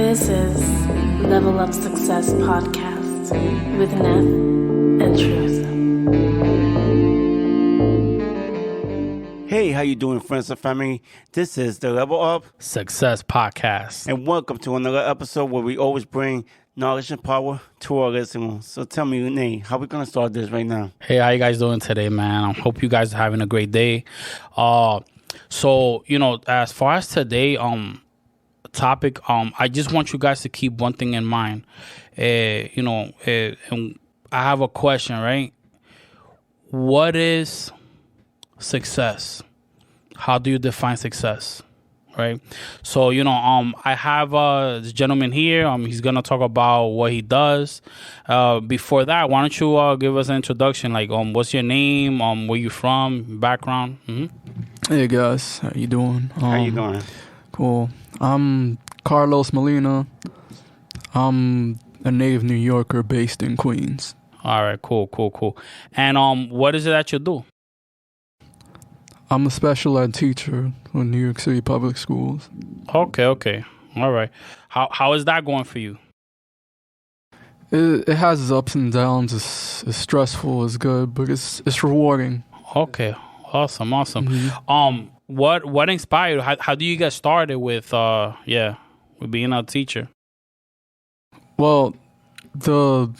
This is Level Up Success Podcast with Neff and Truth. Hey, how you doing, friends and family? This is the Level Up Success Podcast. and welcome to another episode where we always bring knowledge and power to our listeners. So tell me, Nate, how we going to start this right now? Hey, how you guys doing today, man? I hope you guys are having a great day. So, as far as today, topic, I just want you guys to keep one thing in mind. And I have a question, right? What is success? How do you define success? Right? So, I have this gentleman here. He's going to talk about what he does. Before that, why don't you give us an introduction? Like, what's your name? Where you from? Background? Mm-hmm. Hey guys, how you doing? How you doing? Cool. I'm Carlos Molina. I'm a native New Yorker based in Queens. All right, cool. And what is it that you do? I'm a special ed teacher in New York City Public Schools. Okay. All right. How is that going for you? It has its ups and downs. It's stressful. It's good, but it's rewarding. Okay. Awesome. Mm-hmm. What inspired you? How do you get started with being a teacher? Well,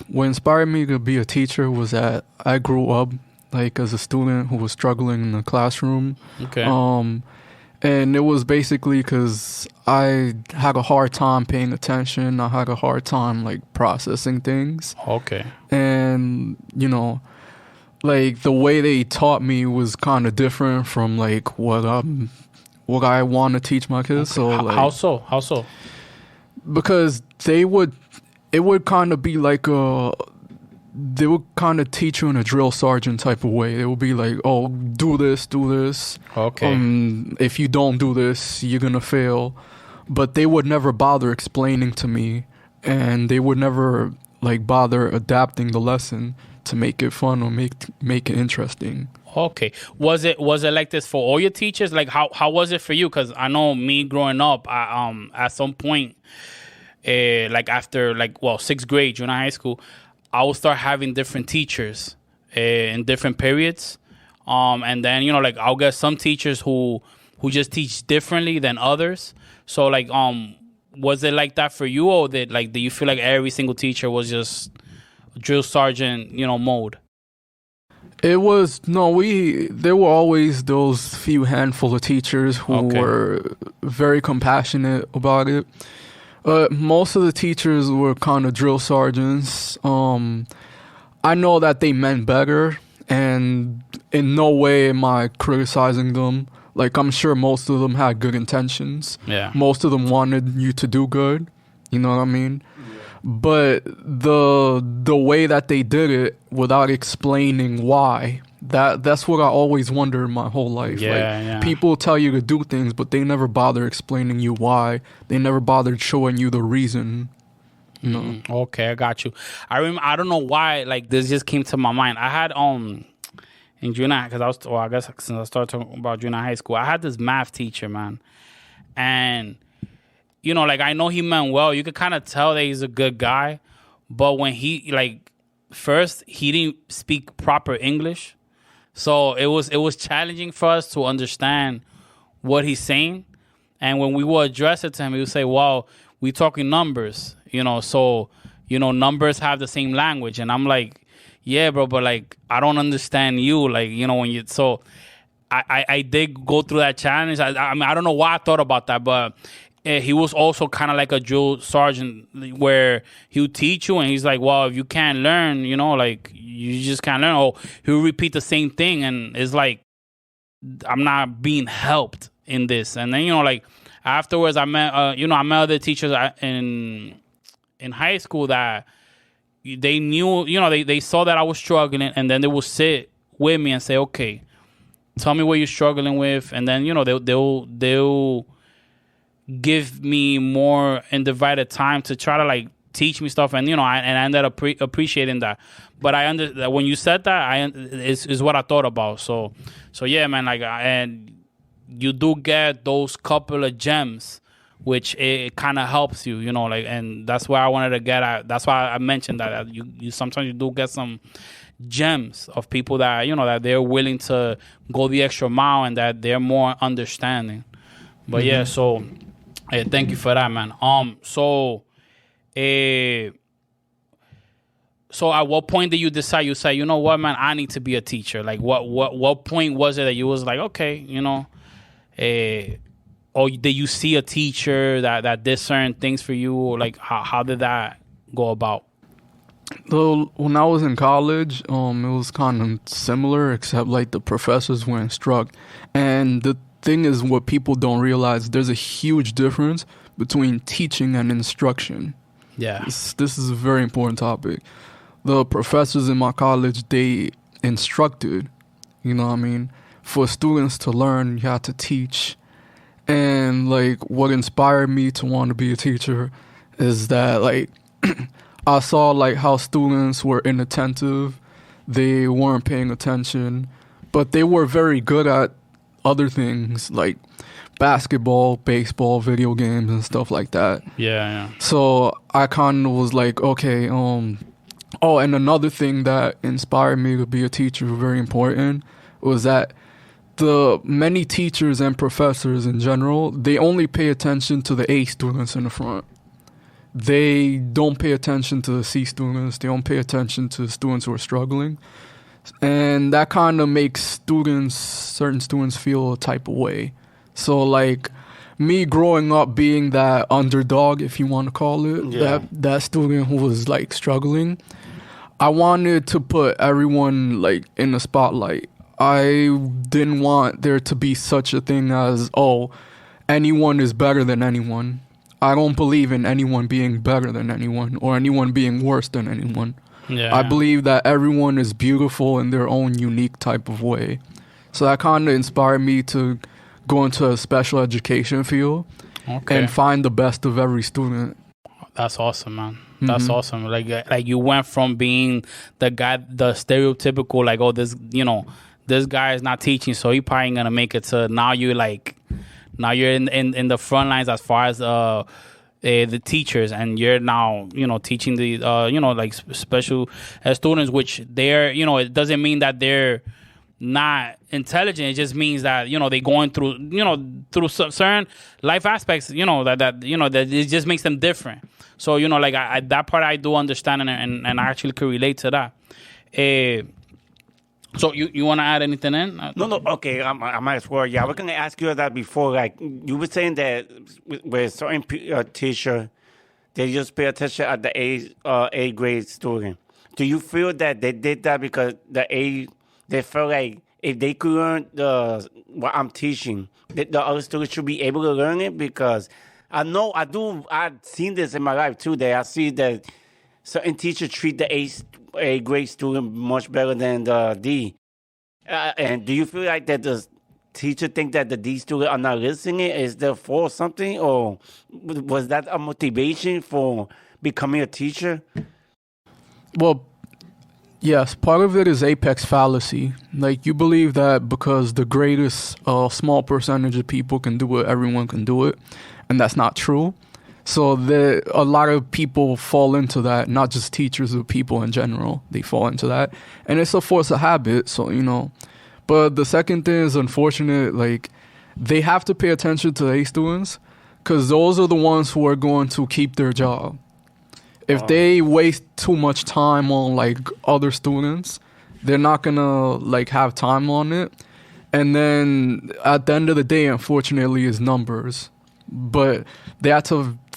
what inspired me to be a teacher was that I grew up as a student who was struggling in the classroom. Okay. And it was basically because I had a hard time paying attention. I had a hard time processing things. Okay. And the way they taught me was kind of different from what I want to teach my kids. Okay. So how so? Because it would kind of be they would kind of teach you in a drill sergeant type of way. It would be like, oh, do this. Okay. If you don't do this, you're gonna fail. But they would never bother explaining to me, and they would never bother adapting the lesson to make it fun or make it interesting. Okay. Was it like this for all your teachers? Like how was it for you? Because I know me growing up, at some point, after sixth grade, junior high school, I would start having different teachers in different periods. And then, I'll get some teachers who just teach differently than others. So was it like that for you, or do you feel like every single teacher was just drill sergeant, mode? It was, there were always those few handful of teachers who were very compassionate about it. Most of the teachers were kind of drill sergeants. I know that they meant better, and in no way am I criticizing them. I'm sure most of them had good intentions. Yeah. Most of them wanted you to do good. You know what I mean? Yeah. But the way that they did it without explaining why, that's what I always wondered my whole life. Yeah. People tell you to do things, but they never bother explaining you why. They never bothered showing you the reason. Okay, I got you. I don't know why this just came to my mind. I had in junior, because I guess since I started talking about junior high school, I had this math teacher, man, and I know he meant well. You could kind of tell that he's a good guy, but when he first he didn't speak proper English. So it was challenging for us to understand what he's saying. And when we would address it to him, he would say, well, we talking numbers, so, numbers have the same language. And I'm like, yeah, bro, but I don't understand you. So I did go through that challenge. I mean, I don't know why I thought about that, but he was also kind of like a drill sergeant where he would teach you and he's like, well, if you can't learn, you just can't learn. Or he'll repeat the same thing and it's like, I'm not being helped in this. And then, afterwards I met other teachers in high school that they knew, they saw that I was struggling, and then they would sit with me and say, okay, tell me what you're struggling with. And then, they'll give me more undivided time to try to teach me stuff, and I ended up appreciating that. But I that when you said that, is what I thought about. So yeah, man. And you do get those couple of gems which it kind of helps you, like, and that's where I wanted to get at. That's why I mentioned that you sometimes you do get some gems of people that, that they're willing to go the extra mile and that they're more understanding. But yeah, so thank you for that, man. So at what point did you decide? You say, you know what, man, I need to be a teacher. Like, what point was it that you was like, okay, or did you see a teacher that did certain things for you? Or like, how did that go about? Well, when I was in college, it was kind of similar, except like the professors were instruct. And the thing is, what people don't realize, there's a huge difference between teaching and instruction. Yeah. This is a very important topic. The professors in my college, they instructed, for students to learn, you have to teach. And like what inspired me to want to be a teacher is that like I saw like how students were inattentive, they weren't paying attention, but they were very good at other things like basketball, baseball, video games and stuff like that. Yeah. So I kind of was like, okay, oh, and another thing that inspired me to be a teacher, very important, was that the many teachers and professors in general, they only pay attention to the A students in the front. They don't pay attention to the C students. They don't pay attention to the students who are struggling. And that kind of makes certain students feel a type of way. So like me growing up being that underdog, if you want to call it, that student who was like struggling, I wanted to put everyone like in the spotlight. I didn't want there to be such a thing as, oh, anyone is better than anyone. I don't believe in anyone being better than anyone or anyone being worse than anyone. Yeah. I believe that everyone is beautiful in their own unique type of way. So that kind of inspired me to go into a special education field and find the best of every student. That's awesome, man. That's awesome. Like you went from being the guy, the stereotypical, like, oh, this guy is not teaching, so he probably ain't gonna make it, to now you're in the front lines as far as the teachers, and you're now teaching the like special students, which they're it doesn't mean that they're not intelligent. It just means that they're going through through certain life aspects that it just makes them different. So like I that part I do understand, and I actually could relate to that. So you want to add anything in? No. Okay, I might as well. Yeah, I was gonna ask you that before. Like you were saying that with certain teacher, they just pay attention at the A grade student. Do you feel that they did that because they felt like if they could learn what I'm teaching, the other students should be able to learn it? Because I know I've seen this in my life too. That I see that certain teachers treat the A grade student much better than the D. And do you feel like that the teacher think that the D student are not listening? Is there for something, or was that a motivation for becoming a teacher? Well, yes, part of it is apex fallacy. Like you believe that because the greatest small percentage of people can do it, everyone can do it, and that's not true. So a lot of people fall into that, not just teachers, but people in general. They fall into that. And it's a force of habit, so, But the second thing is unfortunate, like, they have to pay attention to A students because those are the ones who are going to keep their job. If they waste too much time on, like, other students, they're not going to, like, have time on it. And then at the end of the day, unfortunately, is numbers. But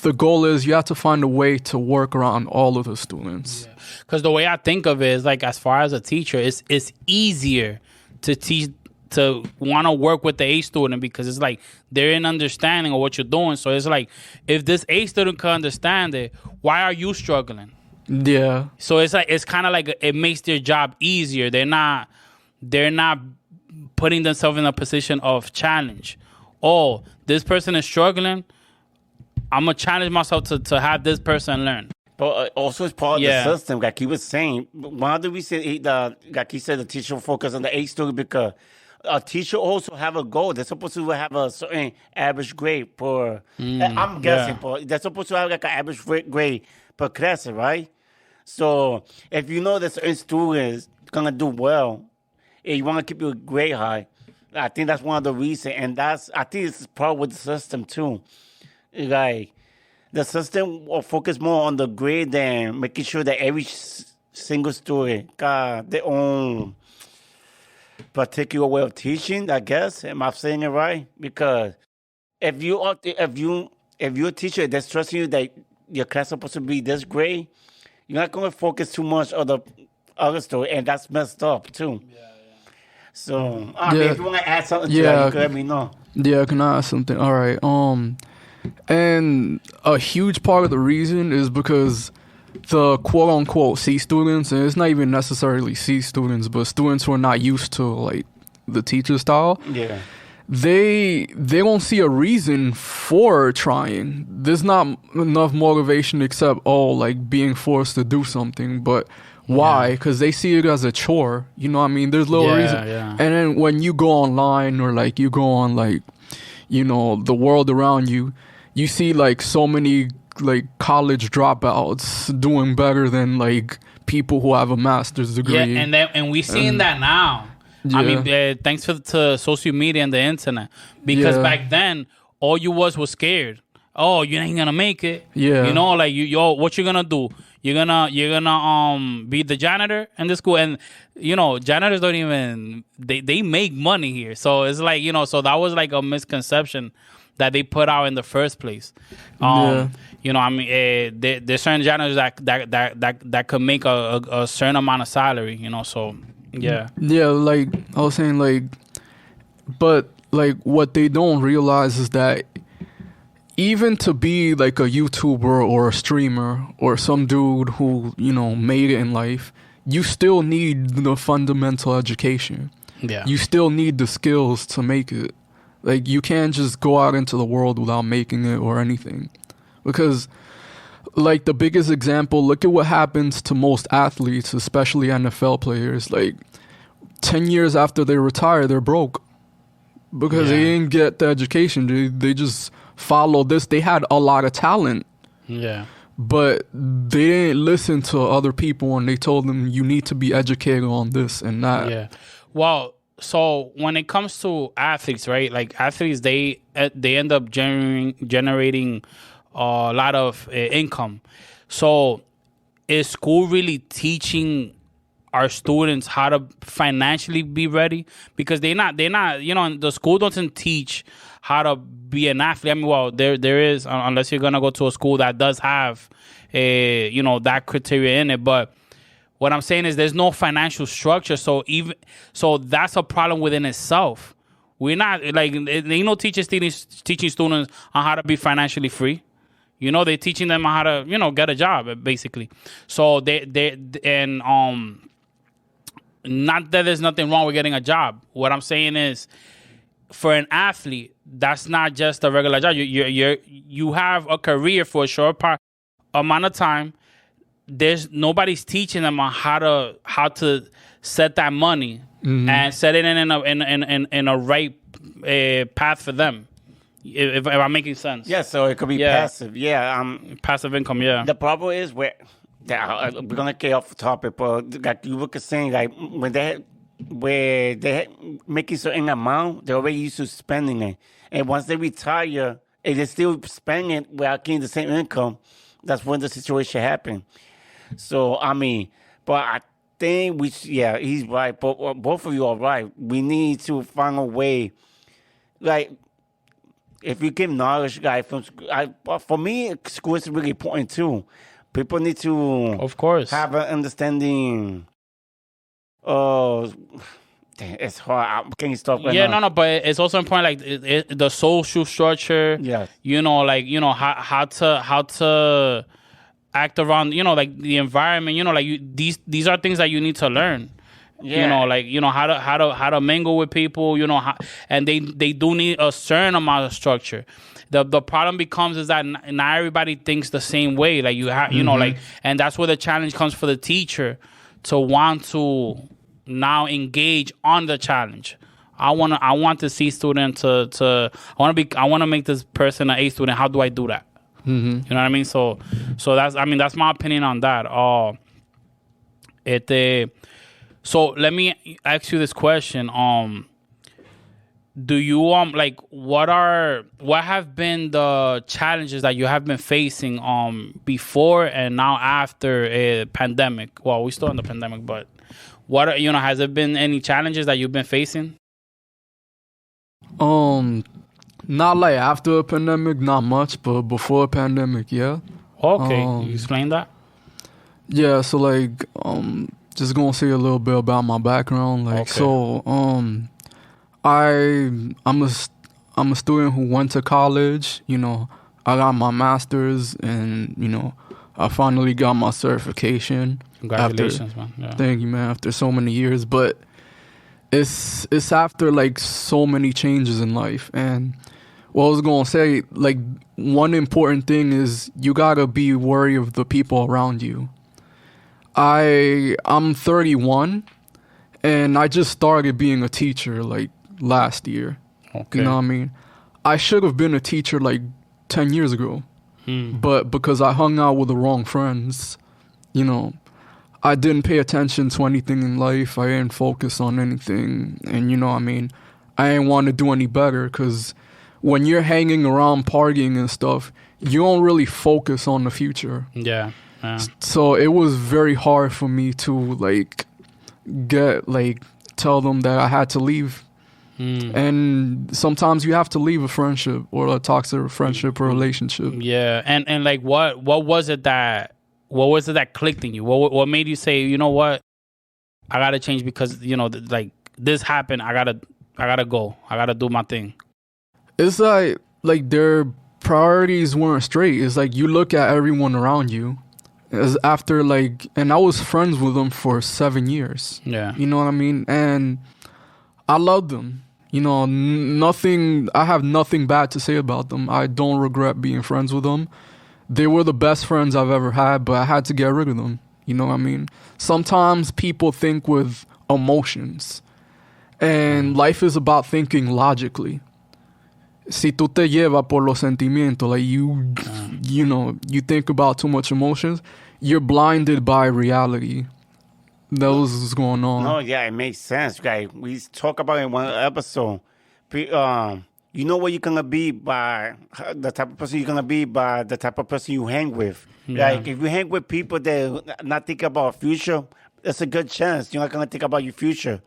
the goal is you have to find a way to work around all of the students. Because the way I think of it is like, as far as a teacher, it's easier to teach, to want to work with the A student, because it's like they're in understanding of what you're doing. So it's like, if this A student can understand it, why are you struggling? Yeah. So it's like, it's kind of like it makes their job easier. They're not putting themselves in a position of challenge. Oh, this person is struggling, I'm going to challenge myself to have this person learn. But also it's part of the system, like he was saying. Why do we say like he said, the teacher focus on the A student? Because a teacher also have a goal. They're supposed to have a certain average grade per. I'm guessing, but they're supposed to have like an average grade per class, right? So if you know that certain students gonna do well, and you want to keep your grade high, I think that's one of the reasons, and I think it's part with the system too. Like the system will focus more on the grade than making sure that every single student got their own particular way of teaching. I guess, am I saying it right? Because if you're a teacher that's trusting you that your class is supposed to be this grade, you're not going to focus too much on the other story, and that's messed up too. So, I mean, if you want to add something to that, you can let me know. Yeah, can I add something? All right. And a huge part of the reason is because the quote-unquote C students, and it's not even necessarily C students, but students who are not used to, like, the teacher style. Yeah. They don't see a reason for trying. There's not enough motivation except, like, being forced to do something, but... Why? Because they see it as a chore. You know what I mean? There's little reason. Yeah. And then when you go online or like you go on like, you know, the world around you, you see like so many like college dropouts doing better than like people who have a master's degree. Yeah, and we're seeing that now. Yeah. I mean, thanks to social media and the internet. Because back then, all you was scared. Oh, you ain't gonna make it. Yeah. You know, like what you gonna do? You're gonna be the janitor in the school, and you know janitors don't even they make money here. So it's like, you know, so that was like a misconception that they put out in the first place. You know, I mean, there's certain janitors that could make a certain amount of salary. You know, so yeah. Yeah, like I was saying, like, but like what they don't realize is that. Even to be like a YouTuber or a streamer or some dude who, you know, made it in life, you still need the fundamental education. Yeah. You still need the skills to make it. Like, you can't just go out into the world without making it or anything. Because, like, the biggest example, look at what happens to most athletes, especially NFL players. Like, 10 years after they retire, they're broke. Because they didn't get the education. They just... follow this. They had a lot of talent. Yeah. But they didn't listen to other people and they told them you need to be educated on this and that. Yeah. Well, so when it comes to athletes, right? Like athletes, they end up generating a lot of income. So is school really teaching our students how to financially be ready? Because they're not, you know, the school doesn't teach how to be an athlete. I mean, well, there is, unless you're gonna go to a school that does have you know, that criteria in it. But what I'm saying is there's no financial structure. So that's a problem within itself. We're not like, they no teachers teaching students on how to be financially free. You know, they're teaching them how to, you know, get a job basically. So not that there's nothing wrong with getting a job. What I'm saying is, for an athlete, that's not just a regular job. You have a career for a short amount of time. Nobody's teaching them on how to set that money and set it in a right path for them. If I'm making sense. Yeah, so it could be passive. Yeah, passive income. Yeah. The problem is we're gonna get off the topic, but like you were saying, like when they making certain amount, they're already used to spending it, and once they retire, and they're still spending it without getting the same income, that's when the situation happens. So I mean, but I think he's right. But both of you are right. We need to find a way, like. If you give knowledge, like for me, school is really important too. People need to, of course, have an understanding. Oh, it's hard. Can you stop? No, but it's also important, like the social structure. Yes. You know, like how to act around. You know, like the environment. You know, like these are things that you need to learn. Yeah. You know, like how to mingle with people. You know, and they do need a certain amount of structure. The problem becomes is that not everybody thinks the same way. Like you have, you know, like, and that's where the challenge comes for the teacher to want to now engage on the challenge. I want to see student I want to make this person an A student. How do I do that? Mm-hmm. You know what I mean? So that's my opinion on that. So let me ask you this question. Do you like what have been the challenges that you have been facing before and now after a pandemic? Well, we're still in the pandemic, but has there been any challenges that you've been facing? Not like after a pandemic, not much, but before a pandemic, yeah. Okay, you explain that? Yeah, so like just gonna say a little bit about my background. Like, okay. So I'm a student who went to college. You know, I got my master's, and you know, I finally got my certification. Congratulations, man. Yeah. Thank you, man. After so many years, but it's after like so many changes in life. And what I was gonna say, like, one important thing is you gotta be wary of the people around you. I'm 31, and I just started being a teacher like last year. Okay. You know what I mean? I should have been a teacher like 10 years ago, but because I hung out with the wrong friends, you know, I didn't pay attention to anything in life. I didn't focus on anything, and you know what I mean? I didn't want to do any better, because when you're hanging around partying and stuff, you don't really focus on the future. Yeah. So it was very hard for me to like tell them that I had to leave. And sometimes you have to leave a friendship or a toxic friendship or relationship. Yeah. And like what was it that clicked in you? What made you say, you know what, I gotta change because, you know, like this happened. I gotta go. I gotta do my thing. It's like their priorities weren't straight. It's like you look at everyone around you. As after like, and I was friends with them for 7 years. Yeah. You know what I mean? And I loved them. You know, I have nothing bad to say about them. I don't regret being friends with them. They were the best friends I've ever had, but I had to get rid of them. You know what I mean? Sometimes people think with emotions, and life is about thinking logically. Si tú te llevas por los sentimientos, like you know, you think about too much emotions, you're blinded by reality. That was what's going on. No, yeah, it makes sense, guys. We talk about it in one episode. You know what you're gonna be by the type of person you're gonna be by the type of person you hang with. Yeah. Like if you hang with people that not think about future, there's a good chance you're not gonna think about your future.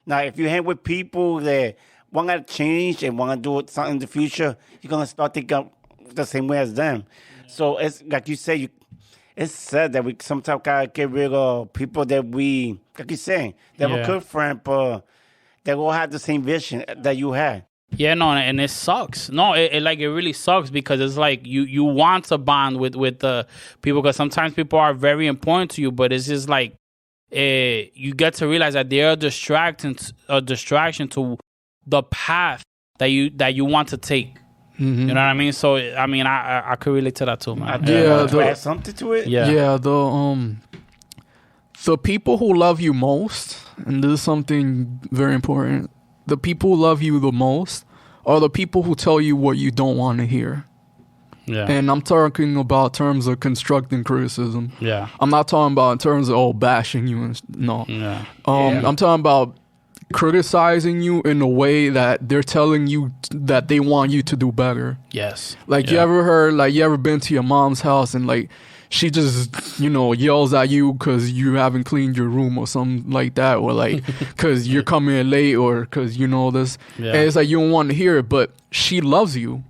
Now, if you hang with people that want to change and want to do something in the future, you're gonna start thinking the same way as them. So it's like you say, it's sad that we sometimes gotta get rid of people that we, like you say, they have a good friend, but they all have the same vision that you had. Yeah, no, and it sucks. No, it really sucks because it's like you want to bond with the people, because sometimes people are very important to you, but it's just like you get to realize that they're a distraction to the path that you want to take. Mm-hmm. You know what I mean? So I mean, I could relate to that too, man. To add something to it. Yeah. The people who love you most, and this is something very important. The people who love you the most are the people who tell you what you don't want to hear. Yeah. And I'm talking about terms of constructive criticism. Yeah. I'm not talking about in terms of bashing you. No. Yeah. I'm talking about criticizing you in a way that they're telling you that they want you to do better. Yes. Like, you ever been to your mom's house and like she just, you know, yells at you because you haven't cleaned your room or something like that, or like because you're coming in late, or because you know this. Yeah. And it's like you don't want to hear it, but she loves you.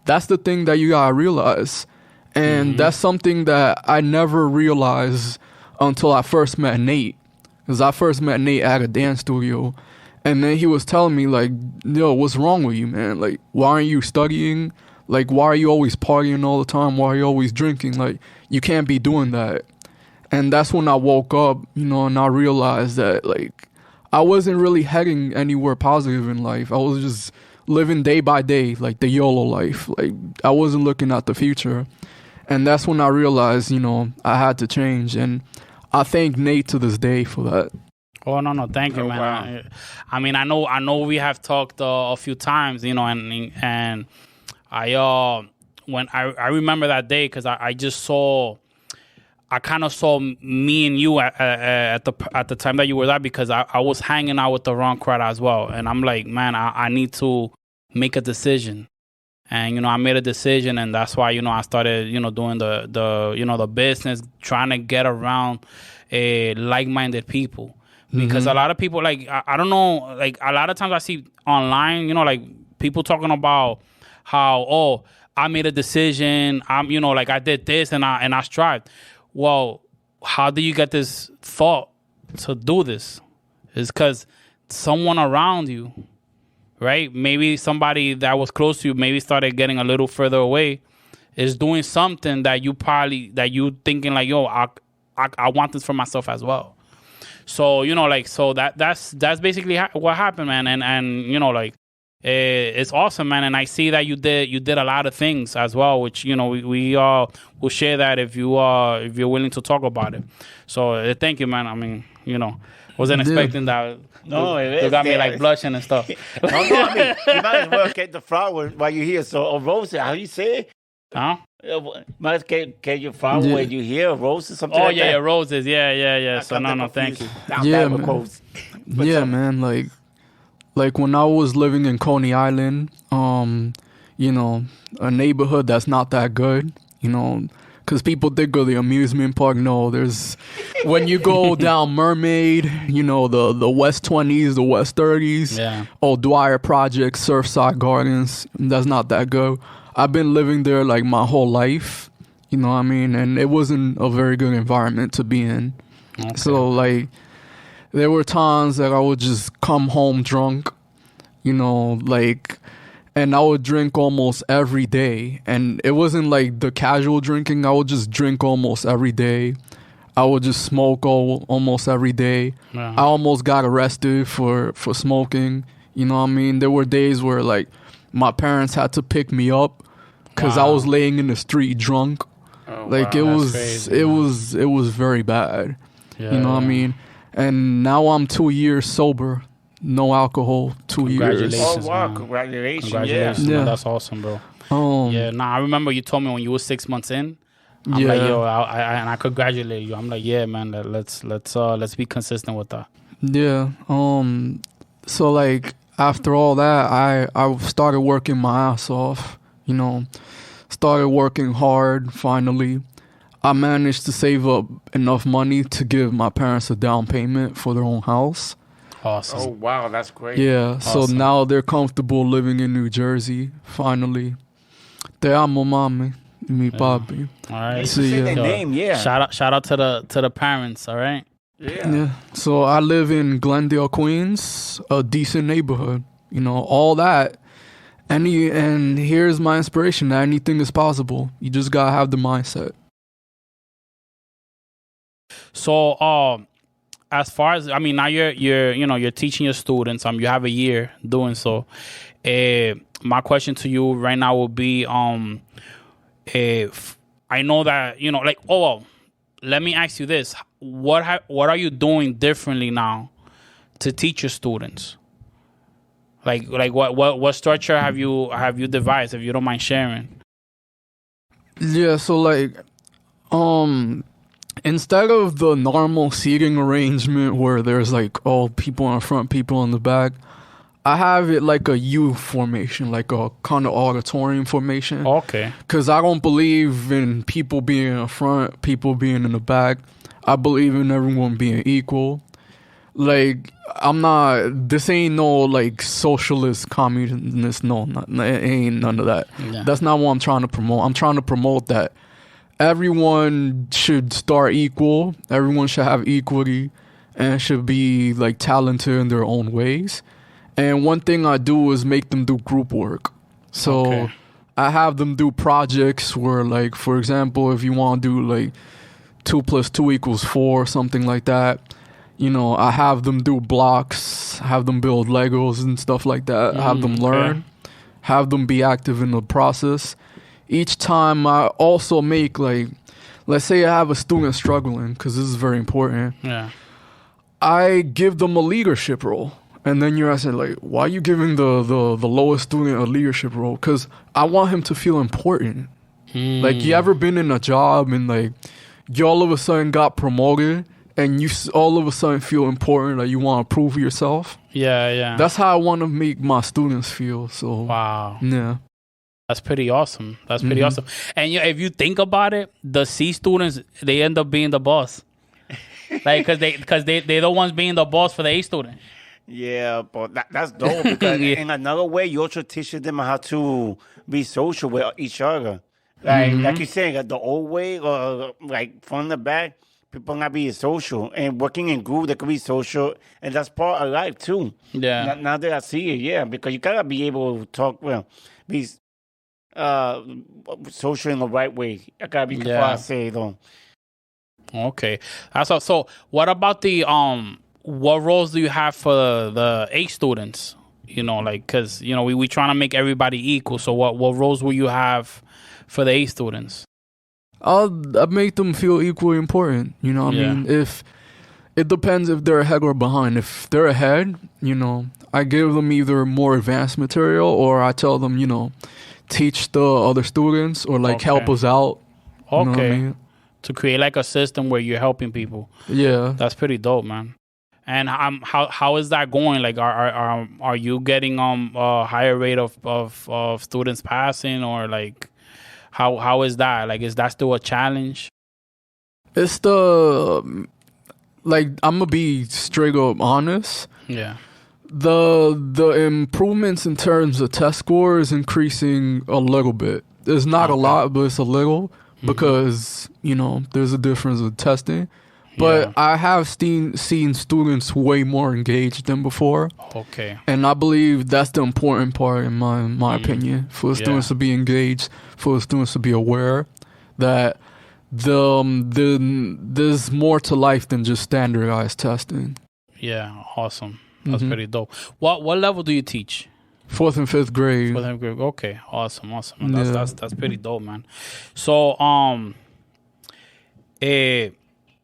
That's the thing that you gotta realize. And that's something that I never realized until I first met Nate. Because I first met Nate at a dance studio, and then he was telling me like, yo, what's wrong with you, man? Like, why aren't you studying? Like, why are you always partying all the time? Why are you always drinking? Like, you can't be doing that. And that's when I woke up, you know, and I realized that, like, I wasn't really heading anywhere positive in life. I was just living day by day, like the YOLO life. Like, I wasn't looking at the future. And that's when I realized, you know, I had to change. And I thank Nate to this day for that. Oh no, thank you, man. Wow. I mean, I know we have talked a few times, you know, and I when I remember that day because I just saw. I kind of saw me and you at the time that you were there because I was hanging out with the wrong crowd as well, and I'm like, man, I need to make a decision, and you know, I made a decision, and that's why, you know, I started, you know, doing the you know, the business, trying to get around like-minded people, because a lot of people, like, I don't know, like a lot of times I see online, you know, like people talking about how, I made a decision, you know, like I did this and I strived. Well, how do you get this thought to do this? It's because someone around you, right? Maybe somebody that was close to you, maybe started getting a little further away, is doing something that you thinking like, yo, I want this for myself as well. So, you know, like, so that's basically what happened, man. And you know, like, it's awesome, man, and I see that you did a lot of things as well, which, you know, we will share that if you're willing to talk about it. So thank you, man. I mean, you know, wasn't expecting that. No, you got me like blushing and stuff. No, I mean, you might as well get the flower while you're here. So, roses, how you say it? Huh? Might as well get your flower when you're here, roses, something Oh, like that. yeah, roses. Yeah. So, no, thank you. Yeah, man. Yeah, man, like when I was living in Coney Island, you know, a neighborhood that's not that good, you know, because people think of the amusement park. No, there's, when you go down Mermaid, you know, the West 20s, the West 30s, O'Dwyer Project, Surfside Gardens, that's not that good. I've been living there like my whole life, you know what I mean? And it wasn't a very good environment to be in. Okay. So like, there were times that I would just come home drunk, you know, like, and I would drink almost every day. And it wasn't like the casual drinking. I would just drink almost every day. I would just smoke almost every day. I almost got arrested for smoking. You know what I mean? There were days where, like, my parents had to pick me up because I was laying in the street drunk. Like, it was very bad. You know what I mean? And now I'm 2 years sober, no alcohol, 2 years. Oh, wow, congratulations. Yeah, that's awesome, bro. I remember you told me when you were 6 months in. I'm like, yo, I congratulate you. I'm like, yeah, man, let's be consistent with that. Yeah. So like after all that, I started working my ass off. You know, started working hard. Finally, I managed to save up enough money to give my parents a down payment for their own house. Awesome. Oh, wow, that's great. Yeah, awesome. So now they're comfortable living in New Jersey, finally. Te amo, mami, mi papi. All right. Say their name, Shout out to the parents, all right? Yeah. So I live in Glendale, Queens, a decent neighborhood. You know, all that. And here's my inspiration, that anything is possible. You just gotta have the mindset. So, as far as, I mean, now you're teaching your students. You have a year doing so. My question to you right now would be, if I know that, you know, like, let me ask you this: what are you doing differently now to teach your students? Like what structure have you devised, if you don't mind sharing? Yeah. So like, instead of the normal seating arrangement where there's like people in front, people in the back, I have it like a U formation, like a kind of auditorium formation. Okay. Because I don't believe in people being in the front, people being in the back. I believe in everyone being equal. Like, this ain't no like socialist, communist, it ain't none of that. Yeah. That's not what I'm trying to promote. I'm trying to promote that everyone should start equal. Everyone should have equity and should be like talented in their own ways. And one thing I do is make them do group work. So I have them do projects where, like, for example, if you want to do like 2 + 2 = 4, something like that, you know, I have them do blocks, have them build Legos and stuff like that, have them learn, have them be active in the process. Each time I also make, like, let's say I have a student struggling, because this is very important. Yeah. I give them a leadership role. And then you're asking, like, why are you giving the lowest student a leadership role? Because I want him to feel important. Like, you ever been in a job and, like, you all of a sudden got promoted and you all of a sudden feel important, like you want to prove yourself? Yeah. That's how I want to make my students feel. So, wow. Yeah. That's pretty awesome. Awesome. And if you think about it, the C students, they end up being the boss. Like, because they're the ones being the boss for the A student. Yeah, but that's dope because in another way, you also teach them how to be social with each other. Like you saying, the old way, or like from the back, people not being social and working in group. They could be social, and that's part of life too. Yeah. Now that I see it, yeah, because you gotta be able to talk be social in the right way. I gotta be careful I say though. Okay, that's all. So, what about the what roles do you have for the A students? You know, like, because you know we trying to make everybody equal. So, what roles will you have for the A students? I make them feel equally important. You know what I mean? If it depends if they're ahead or behind. If they're ahead, you know, I give them either more advanced material or I tell them, you know, teach the other students or like help us out. Okay. You know what I mean? To create like a system where you're helping people. Yeah. That's pretty dope, man. And how is that going? Like, are you getting a higher rate of students passing, or like how is that? Like, is that still a challenge? It's the like I'm gonna be straight up honest. Yeah. The improvements in terms of test score is increasing a little bit. It's not a lot, but it's a little because you know there's a difference with testing. But I have seen students way more engaged than before. Okay. And I believe that's the important part in my opinion, for the students to be engaged, for the students to be aware that there's more to life than just standardized testing. Yeah, awesome. That's pretty dope. What level do you teach? 4th and 5th grade. 4th and 5th grade. Okay, awesome. That's pretty dope, man. So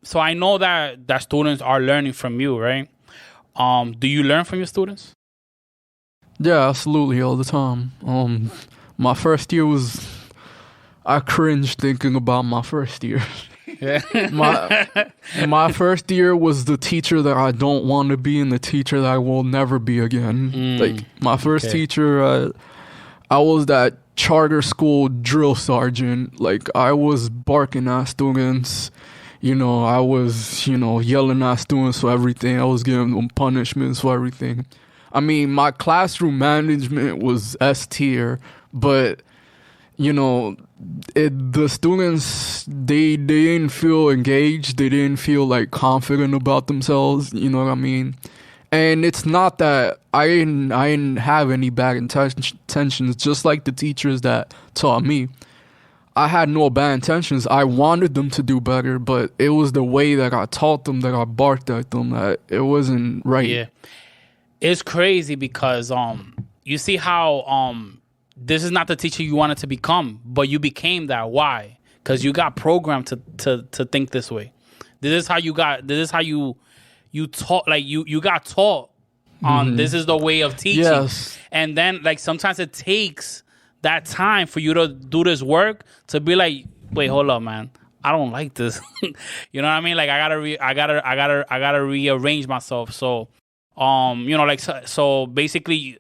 so I know that students are learning from you, right? Do you learn from your students? Yeah, absolutely, all the time. My first year I cringed thinking about my first year. Yeah. my first year was the teacher that I don't want to be and the teacher that I will never be again. Like my first teacher, I was that charter school drill sergeant. Like I was barking at students. You know, I was, yelling at students for everything. I was giving them punishments for everything. I mean, my classroom management was S tier, but, the students, they didn't feel engaged. They didn't feel, like, confident about themselves. You know what I mean? And it's not that I didn't have any bad intentions, just like the teachers that taught me. I had no bad intentions. I wanted them to do better, but it was the way that I taught them, that I barked at them, that it wasn't right. Yeah. It's crazy because you see how this is not the teacher you wanted to become, but you became that. Why? Because you got programmed to think this way. This is how you taught, like you got taught on this is the way of teaching. Yes. And then like sometimes it takes that time for you to do this work to be like, wait, hold up, man. I don't like this. You know what I mean? Like I gotta rearrange myself. So, so basically,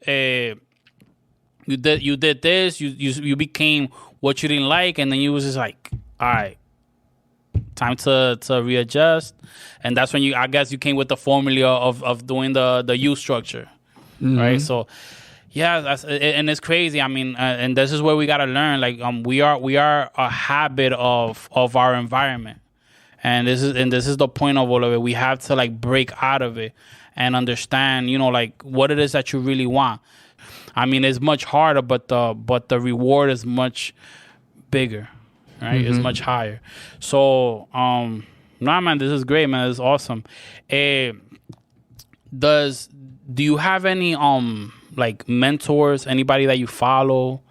you did this. You became what you didn't like, and then you was just like, all right, time to readjust. And that's when I guess you came with the formula of doing the U structure, right? So. Yeah, and it's crazy. I mean, and this is where we gotta learn. Like, we are a habit of our environment, and this is the point of all of it. We have to like break out of it and understand, like what it is that you really want. I mean, it's much harder, but the reward is much bigger, right? It's much higher. So, man, this is great, man. This is awesome. Do you have any like mentors, anybody that you follow,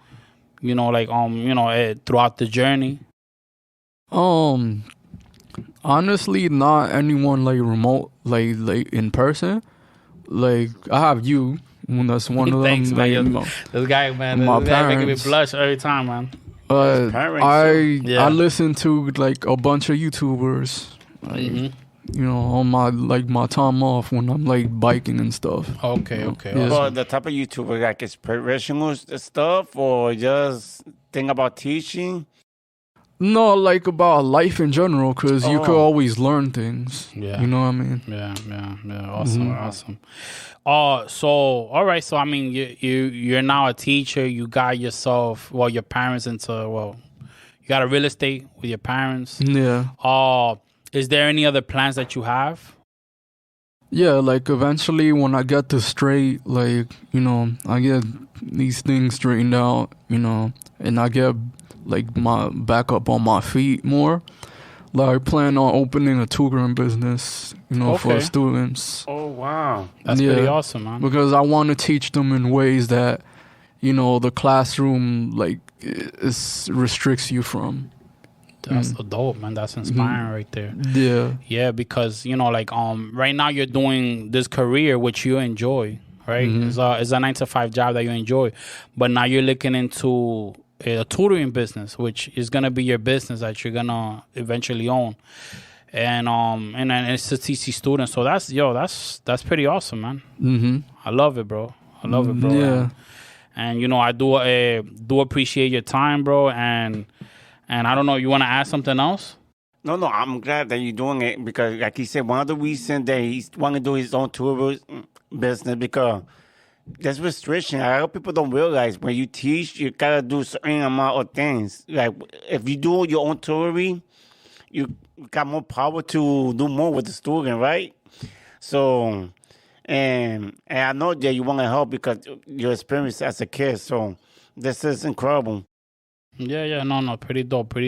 throughout the journey? I Honestly, not anyone like remote, like in person. Like I have you. That's one of them. Thanks, man. Like, This guy, man. my This guy making me parents. blush every time, man. parents, I listen to like a bunch of YouTubers. Like, you know, on my time off when I'm like biking and stuff. Okay. Yeah. Well, the type of YouTuber, like inspirational stuff or just thing about teaching? No, like about life in general, because you could always learn things. Yeah. You know what I mean? Yeah. Awesome. So all right. So I mean, you're now a teacher. You got yourself, your parents into, you got a real estate with your parents. Yeah. Is there any other plans that you have? Yeah, like eventually when I get this straight, like, you know, I get these things straightened out, you know, and I get like my back up on my feet more. Like I plan on opening a tutoring business, you know, for students. Oh, wow. That's pretty awesome, man. Because I want to teach them in ways that, you know, the classroom like restricts you from. That's dope, man. That's inspiring right there. Yeah. Yeah, because, you know, like right now you're doing this career which you enjoy, right? It's a 9-to-5 job that you enjoy. But now you're looking into a tutoring business, which is gonna be your business that you're gonna eventually own. And it's to teach these students. So that's pretty awesome, man. I love it, bro. Yeah. And you know, I do appreciate your time, bro. And I don't know, you want to add something else? No, I'm glad that you're doing it because, like he said, one of the reasons that he's want to do his own tour business because there's restriction. A lot of people don't realize when you teach, you gotta do certain amount of things. Like if you do your own touring, you got more power to do more with the student, right? So, and I know that you want to help because your experience as a kid. So this is incredible. Yeah, no, pretty dope. So,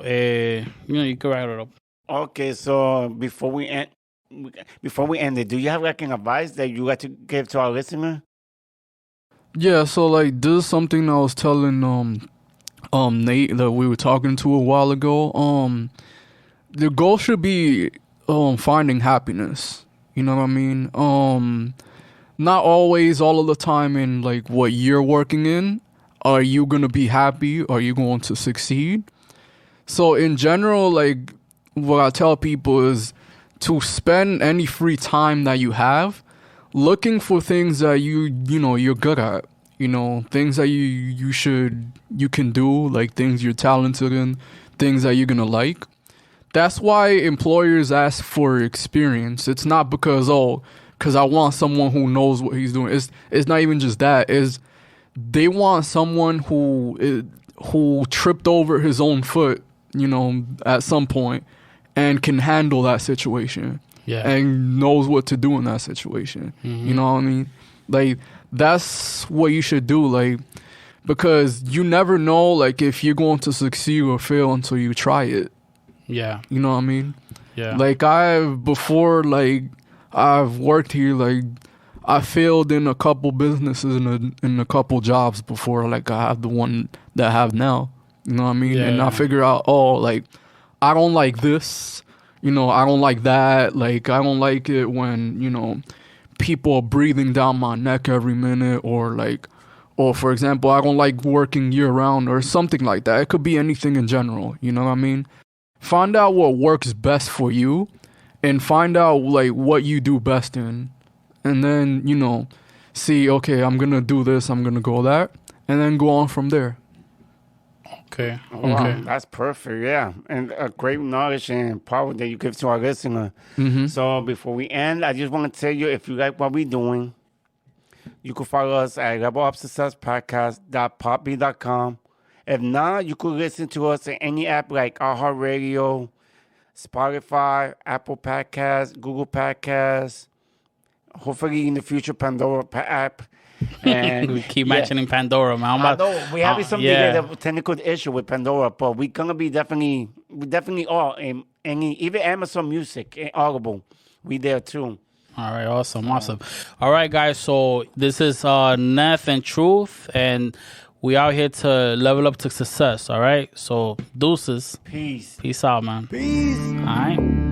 you know, you can write it up. Okay, so before we end it, do you have like an advice that you like to give to our listener? Yeah, so like this is something I was telling Nate that we were talking to a while ago. The goal should be finding happiness. You know what I mean? Not always all of the time in like what you're working in. Are you going to be happy? Are you going to succeed? So in general, like what I tell people is to spend any free time that you have looking for things that you know you're good at, you know, things that you can do, like things you're talented in, things that you're going to like. That's why employers ask for experience. It's not because I want someone who knows what he's doing. It's not even just that. They want someone who tripped over his own foot, you know, at some point and can handle that situation. Yeah. And knows what to do in that situation. You know what I mean? Like, that's what you should do, like, because you never know, like, if you're going to succeed or fail until you try it. Yeah. You know what I mean? Yeah. Like, I've worked here, like, I failed in a couple businesses and in a couple jobs before, like I have the one that I have now. You know what I mean? Yeah, and I figure out, like, I don't like this. You know, I don't like that. Like, I don't like it when, you know, people are breathing down my neck every minute or for example, I don't like working year round or something like that. It could be anything in general. You know what I mean? Find out what works best for you and find out, like, what you do best in. And then, you know, see, okay, I'm going to do this, I'm going to go that, and then go on from there. Okay. Wow, that's perfect, yeah. And a great knowledge and power that you give to our listener. So before we end, I just want to tell you, if you like what we're doing, you can follow us at levelupsuccesspodcast.podbean.com. If not, you could listen to us in any app like iHeartRadio, Spotify, Apple Podcasts, Google Podcasts, hopefully in the future Pandora app. And we keep mentioning Pandora, man. I know we having some technical issue with Pandora, but we're gonna be definitely all in even Amazon Music and Audible. We there too. All right, awesome. All right, guys. So this is Neff and Truth, and We out here to level up to success, all right? So, deuces. Peace. Peace out, man. Peace. All right?